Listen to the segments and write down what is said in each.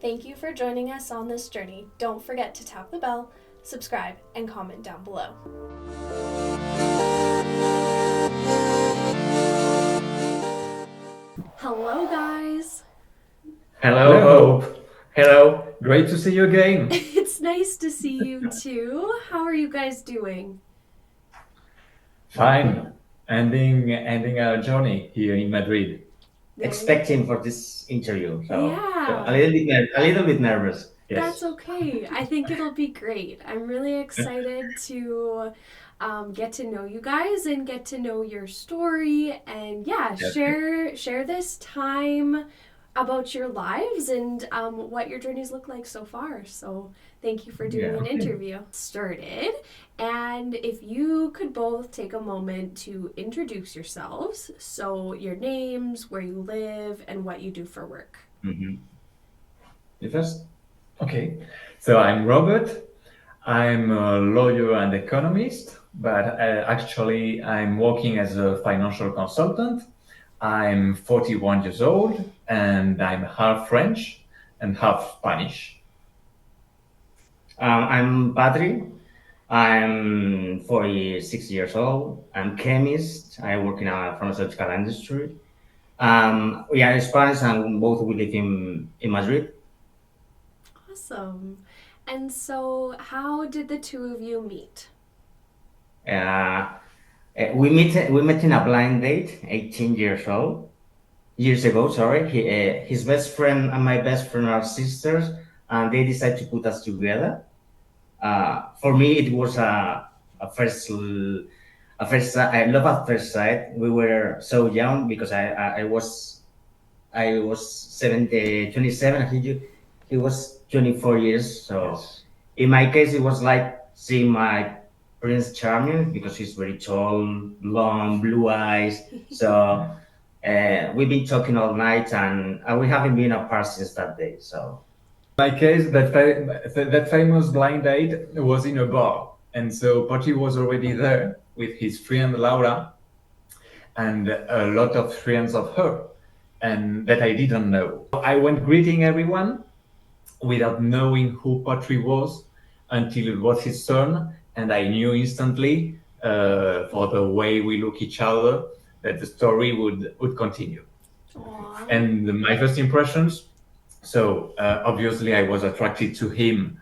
Thank you for joining us on this journey. Don't forget to tap the bell, subscribe, and comment down below. Hello, guys. Hello, Hello. Hope. Hello. Great to see you again. It's nice to see you too. How are you guys doing? Fine. Ending our journey here in Madrid. Expecting for this interview, so a Yeah, little bit a little bit nervous. that's Yes. okay. I think it'll be great. I'm really excited to get to know you guys and get to know your story and yeah, Yes. share this time about your lives and what your journeys look like so far. So thank you for doing Yeah. an interview. Started, and if you could both take a moment to introduce yourselves, so your names, where you live, and what you do for work. Mm-hmm. You first? Okay. So I'm Robert. I'm a lawyer and economist, but actually I'm working as a financial consultant. I'm 41 years old and I'm half French and half Spanish. I'm Patri. I'm 46 years old. I'm chemist. I work in a pharmaceutical industry. We are Spanish and both we live in Madrid. Awesome. And so, how did the two of you meet? Uh, we met in a blind date, 18 years ago. Sorry, his best friend and my best friend are sisters, and they decided to put us together. For me, it was a first I love at first sight. We were so young because I was 27. He was 24 years. So Yes. in my case, it was like seeing my Prince Charming because he's very tall, long, blue eyes. So we've been talking all night, and we haven't been apart since that day. So In my case, that famous blind date was in a bar. And so Patri was already there with his friend Laura and a lot of friends of her, and that I didn't know. I went greeting everyone without knowing who Patri was until it was his turn, and I knew instantly, for the way we look each other, that the story would continue. Aww. And my first impressions, so obviously I was attracted to him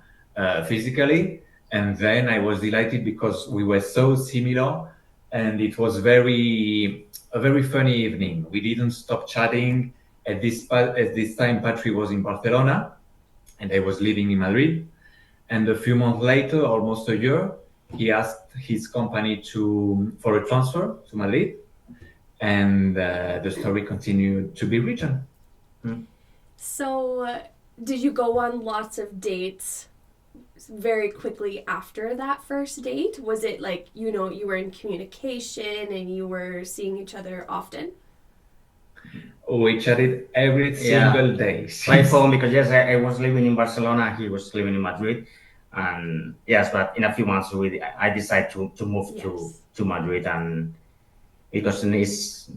physically, and then I was delighted because we were so similar, and it was a very funny evening. We didn't stop chatting. At this time, Patri was in Barcelona, and I was living in Madrid. And a few months later, almost a year, he asked his company for a transfer to Madrid, and the story continued to be written. So, did you go on lots of dates very quickly after that first date? Was it like, you were in communication and you were seeing each other often? We chatted every yeah, single day. by phone because yes, I was living in Barcelona. He was living in Madrid, and yes, but in a few months I decided to move to Yes. to Madrid, and because it's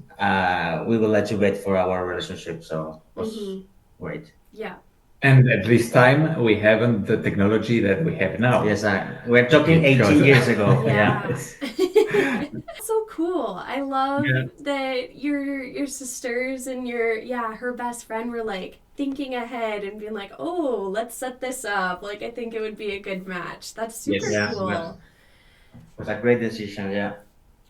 we would like to wait for our relationship, so it was Mm-hmm. great. Yeah. And at this time, we haven't the technology that we have now. Yes, we're talking Because 18 years ago. Yeah. Yeah. yes. So cool. I love Yeah. that your sisters and her best friend were like thinking ahead and being like, "Oh, let's set this up." Like I think it would be a good match. That's super Yeah, Yes. cool. it was a great decision. Yeah.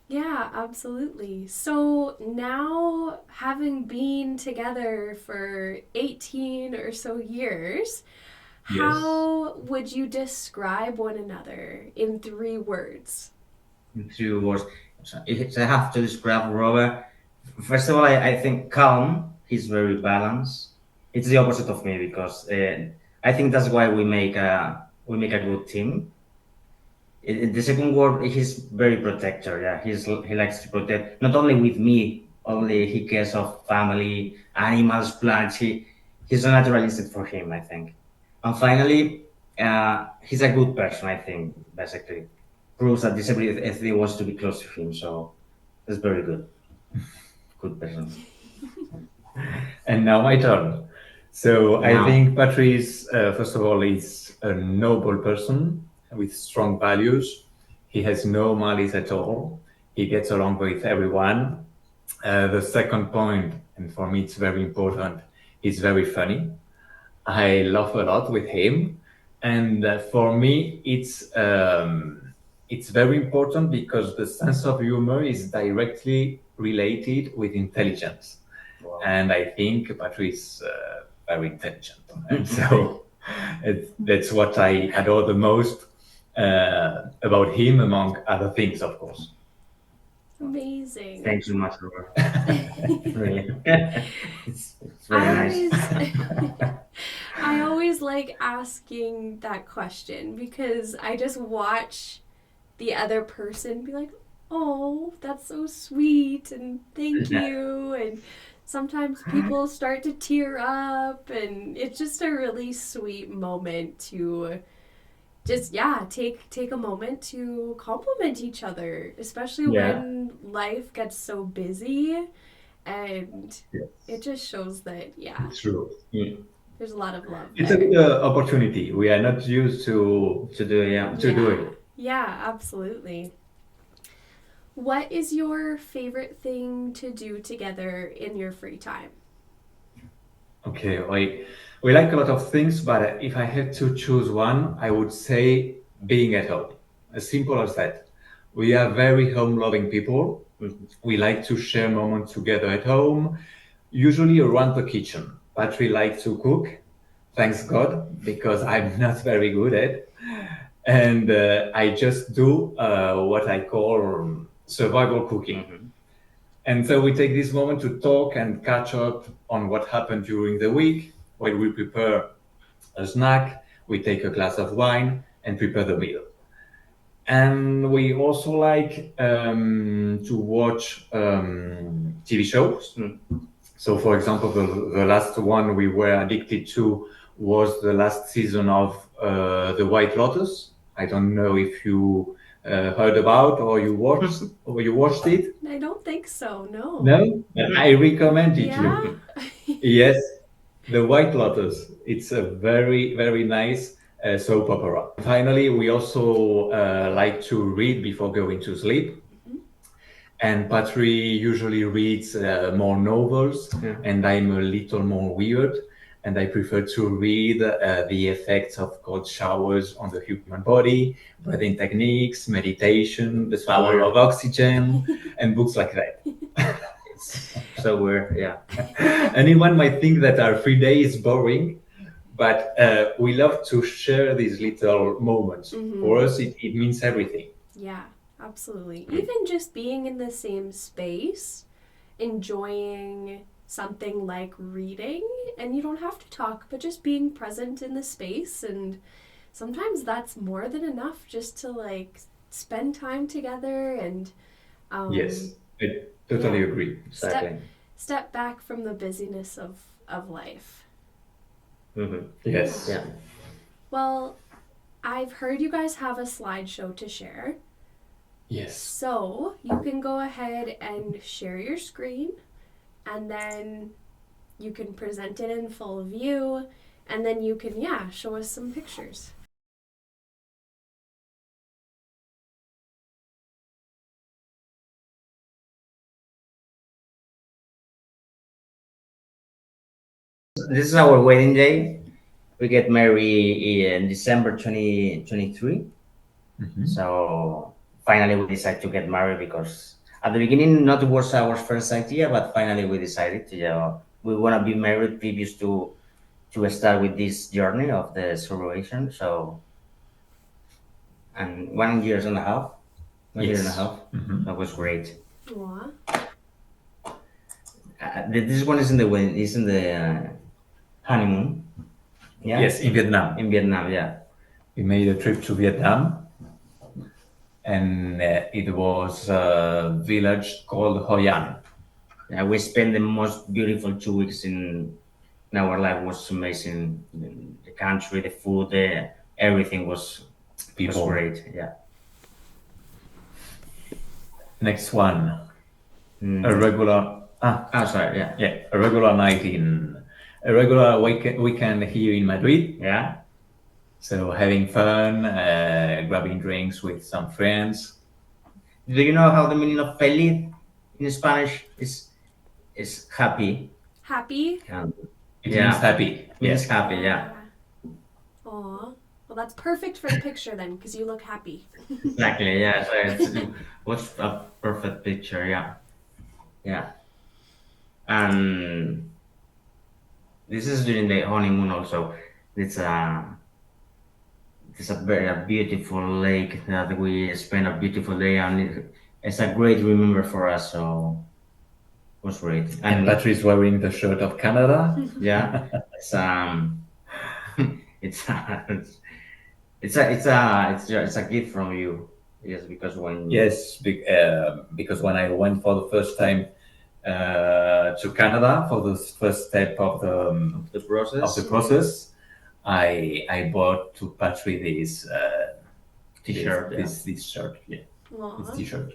Yeah, absolutely. So now, having been together for 18 or so years, Yes. how would you describe one another in 3 words? In 2 words, so if I have to describe Robert, first of all, I think calm. He's very balanced. It's the opposite of me because I think that's why we make a good team. The second word, he's very protector. Yeah, he likes to protect not only with me, only he cares of family, animals, plants. He's a naturalistic for him, I think. And finally, he's a good person. I think basically proves that disability ethnicity wants to be close to him. So that's very good. Good person. And now my turn. So I Now, think Patrice, first of all, is a noble person with strong values. He has no malice at all. He gets along with everyone. The second point, and for me it's very important, he's very funny. I laugh a lot with him, and for me it's very important because the sense of humor is directly related with intelligence, wow. and I think Patrice is very intelligent, and so that's what I adore the most about him, among other things, of course. Amazing. Thanks so much, Robert. Really, it's very I nice. always I always like asking that question because I just watch the other person be like, "Oh, that's so sweet," and "Thank you," and sometimes people start to tear up, and it's just a really sweet moment to just take a moment to compliment each other, especially Yeah, when life gets so busy, and Yes, it just shows that it's true. there's a lot of love It's a there. good opportunity. We are not used to do, yeah. to do it. Yeah, absolutely. What is your favorite thing to do together in your free time? Okay, we like a lot of things, but if I had to choose one, I would say being at home. As simple as that. We are very home-loving people. Mhm. We like to share moments together at home, usually around the kitchen. Patri likes to cook, thanks God, because I'm not very good at. And I just do what I call survival cooking. Mhm. And so we take this moment to talk and catch up on what happened during the week while we prepare a snack, we take a glass of wine and prepare the meal. And we also like to watch TV shows. Mm. So, for example, the last one we were addicted to was the last season of The White Lotus. I don't know if you heard about or you watched it. I don't think so, no. No, but I recommend it Yeah? you. Yes, The White Lotus. It's a very, very nice soap opera. Finally, we also like to read before going to sleep. Mhm. And Patri usually reads more novels, Yeah. and I'm a little more weird. And I prefer to read the effects of cold showers on the human body, breathing techniques, meditation, the power of oxygen, and books like that. It's so weird, yeah. Anyone might think that our free day is boring, but we love to share these little moments. Mhm. For us, it means everything. Yeah, absolutely. Even just being in the same space, enjoying something like reading, and you don't have to talk, but just being present in the space, and sometimes that's more than enough just to like spend time together and Yes, I totally yeah. agree. Exactly. Step back from the busyness of life. Mhm. Yes. Yeah. Well, I've heard you guys have a slideshow to share. Yes. So you can go ahead and share your screen, and then you can present it in full view, and then you can, show us some pictures. This is our wedding day. We get married in December 2023. Mhm. So finally, we decided to get married because at the beginning, not was our first idea, but finally we decided to. We want to be married previous to start with this journey of the surrogation. So and 1 year and a half, 1 year and a Yes. half. Mhm. That was great. Aw. This one is in the wedding. Is in the honeymoon. Yeah. Yes, in Vietnam. In Vietnam, yeah. We made a trip to Vietnam, and it was a village called Hoi An. Yeah, we spent the most beautiful 2 weeks in our life. Was amazing. The country, the food, everything was People. great. Yeah. Next one, a Mm. regular. Sorry. Yeah. Yeah, a regular night in a regular weekend here in Madrid. Yeah. So having fun, grabbing drinks with some friends. Do you know how the meaning of feliz in Spanish is happy? Happy? It means Yeah, happy. means Yes. happy. Yeah, Aw. Well, that's perfect for the picture then, because you look happy. exactly. Yeah, so what's a perfect picture? Yeah, yeah. And this is during the honeymoon also. It's a it's a very a beautiful lake that we spent a beautiful day, and it's a great remember for us. So it was great. And And Patri is wearing the shirt of Canada. yeah, it's it's it's a gift from you. Yes, because when Yes, because when I went for the first time to Canada for the first step of the of the process process, I bought to Patri this t-shirt, yeah. this shirt, yeah, this Aw, T-shirt.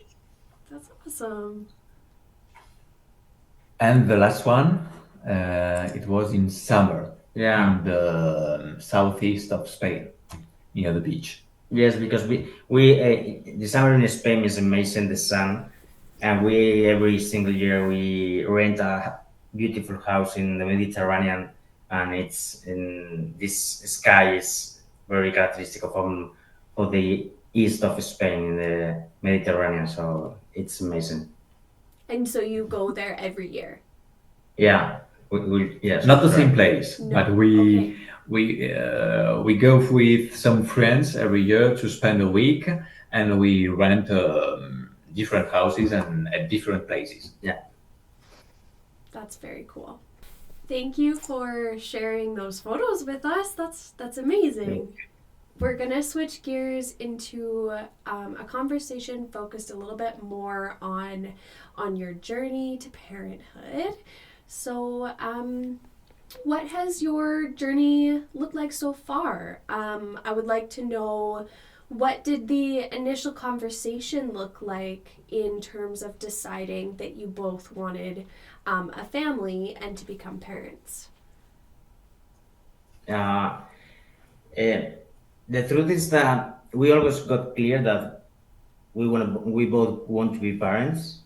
that's awesome. And the last one, it was in summer Yeah. in the southeast of Spain, near the beach. Yes, because we the summer in Spain is amazing, the sun, and we every single year we rent a beautiful house in the Mediterranean, and it's in this sky is very characteristic of the east of Spain in the Mediterranean, so it's amazing. And so you go there every year? Yeah, we yes, Not the correct. same place, No. but Okay. we go with some friends every year to spend a week, and we rent different houses and at different places. Yeah. That's very cool. Thank you for sharing those photos with us. That's amazing. We're gonna switch gears into a conversation focused a little bit more on your journey to parenthood. So, what has your journey looked like so far? I would like to know, what did the initial conversation look like in terms of deciding that you both wanted a family and to become parents? Uh, eh, the truth is that we always got clear that we both want to be parents,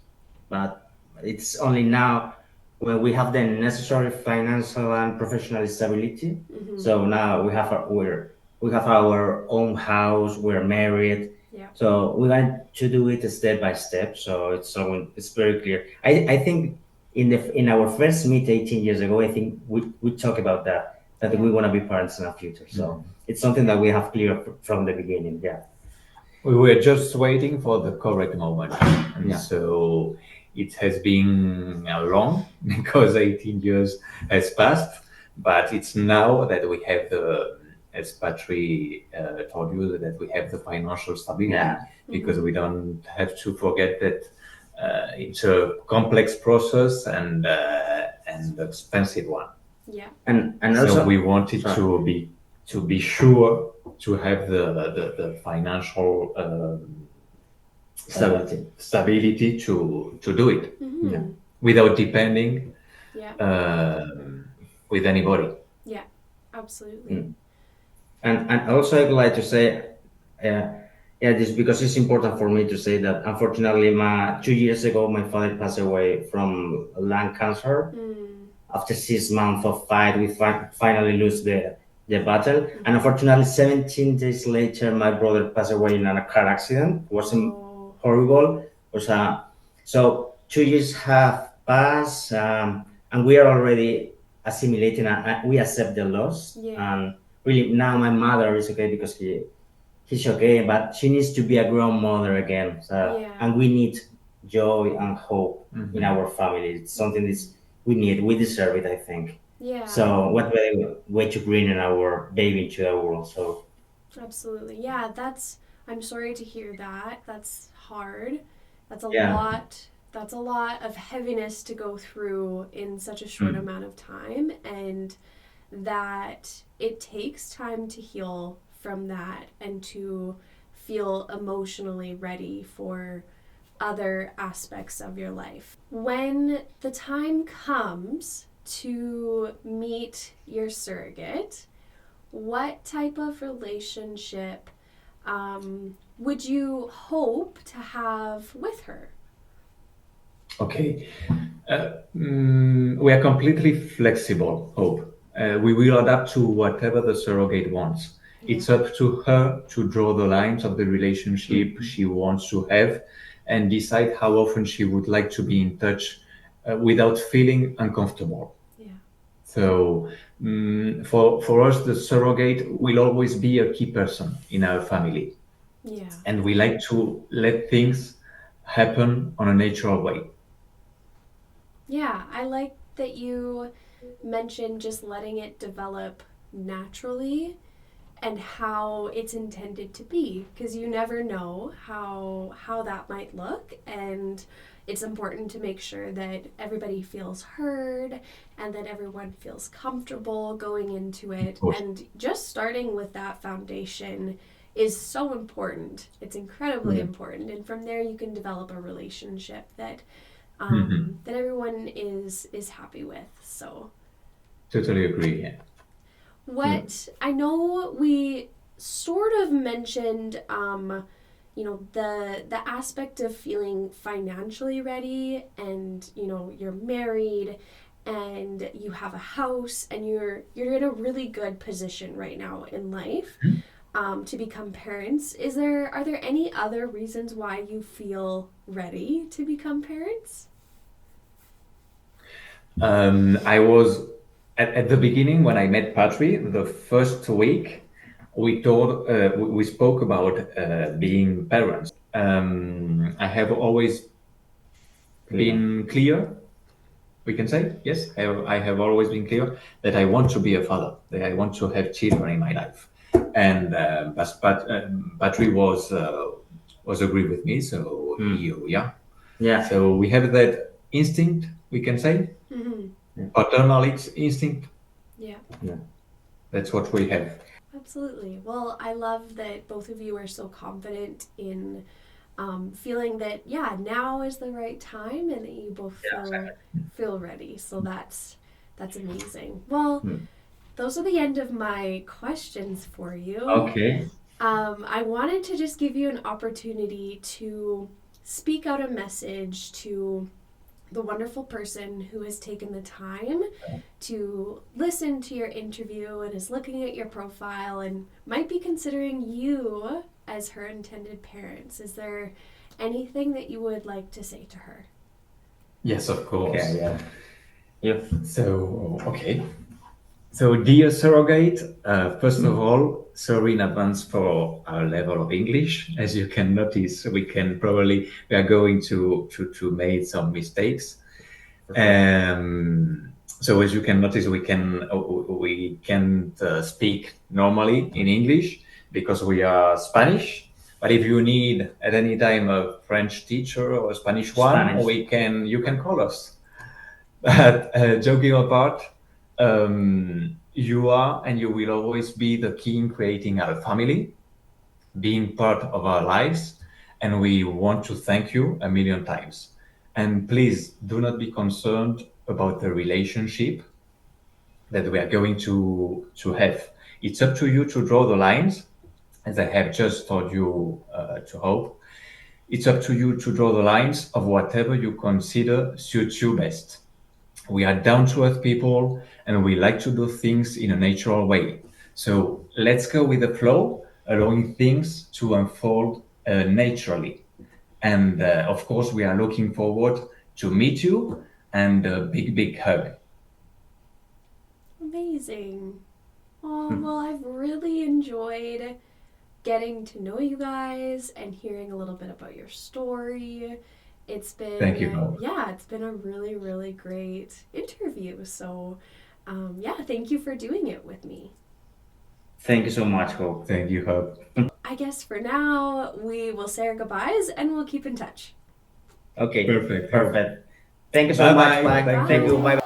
but it's only now when we have the necessary financial and professional stability. Mm-hmm. So now we have our own house, we're married. Yeah. So we want to do it step by step. So it's very clear. I think in our first meet 18 years ago, I think we talk about that Yeah. we want to be parents in the future. So it's something that we have clear from the beginning. Yeah. We were just waiting for the correct moment, and Yeah. so it has been long because 18 years has passed. But it's now that we have as Patri told you, that we have the financial stability, Yeah. because we don't have to forget that it's a complex process and expensive one. Yeah. And So also we wanted sorry. to be sure to have the financial stability to do it Mm-hmm. Yeah. without depending Yeah. with anybody. Yeah. Absolutely. And also I would like to say, yeah, this because it's important for me to say that unfortunately, 2 years ago, my father passed away from lung cancer. Mm. After 6 months of fight, we finally lose the battle. And unfortunately, 17 days later, my brother passed away in a car accident. It wasn't Oh. horrible. It was so 2 years have passed, and we are already assimilating. And we accept the loss. Yeah. And really, now my mother is okay because he's okay, but she needs to be a grown mother again. So, Yeah. and we need joy and hope in our family. It's something we need. We deserve it, I think. Yeah. So what better way to bring in our baby into the world? So Absolutely. Yeah, I'm sorry to hear that. That's hard. That's a Yeah. lot. That's a lot of heaviness to go through in such a short amount of time, and that it takes time to heal from that and to feel emotionally ready for other aspects of your life. When the time comes to meet your surrogate, what type of relationship would you hope to have with her? Okay. We are completely flexible, Hope. We will adapt to whatever the surrogate wants. Yeah. It's up to her to draw the lines of the relationship she wants to have and decide how often she would like to be in touch without feeling uncomfortable. Yeah. So, for us, the surrogate will always be a key person in our family. Yeah. And we like to let things happen on a natural way. Yeah, I like that you mentioned just letting it develop naturally and how it's intended to be, because you never know how that might look, and it's important to make sure that everybody feels heard and that everyone feels comfortable going into it. And just starting with that foundation is so important. It's incredibly important, and from there you can develop a relationship that that everyone is happy with. So Totally agree. Yeah. what I know we sort of mentioned the aspect of feeling financially ready, and you're married and you have a house and you're in a really good position right now in life to become parents. Are there any other reasons why you feel ready to become parents? I was at the beginning when I met Patri, the first week, we spoke about being parents. I have always been clear. We can say yes. I have always been clear that I want to be a father. That I want to have children in my life, and Patri was agree with me. So yeah. Yeah. So we have that instinct. We can say. Paternal instinct. Yeah. That's what we have. Absolutely. Well, I love that both of you are so confident in feeling that, yeah, now is the right time, and that you both feel ready. So that's amazing. Well, those are the end of my questions for you. Okay. I wanted to just give you an opportunity to speak out a message to the wonderful person who has taken the time to listen to your interview and is looking at your profile and might be considering you as her intended parents. Is there anything that you would like to say to her? Yes, of course. Okay, yeah. So, okay. So, dear surrogate, first of all, sorry in advance for our level of English. As you can notice, we are going to make some mistakes. So, as you can notice, we can't speak normally in English because we are Spanish. But if you need at any time a French teacher or a Spanish one, you can call us. But joking apart, you are and you will always be the key in creating our family, being part of our lives, and we want to thank you a million times. And please do not be concerned about the relationship that we are going to have. It's up to you to draw the lines, as I have just told you to Hope. It's up to you to draw the lines of whatever you consider suits you best. We are down to earth people and we like to do things in a natural way. So let's go with the flow, allowing things to unfold naturally. And of course, we are looking forward to meet you, and a big, big hug. Amazing. Oh, well, I've really enjoyed getting to know you guys and hearing a little bit about your story. It's been Thank you. It's been a really, really great interview. So, thank you for doing it with me. Thank you so much, Hope. Thank you, Hope. I guess for now we will say our goodbyes and we'll keep in touch. Okay. Perfect. Perfect. Thank you so much. Bye-bye. Thank you. Bye.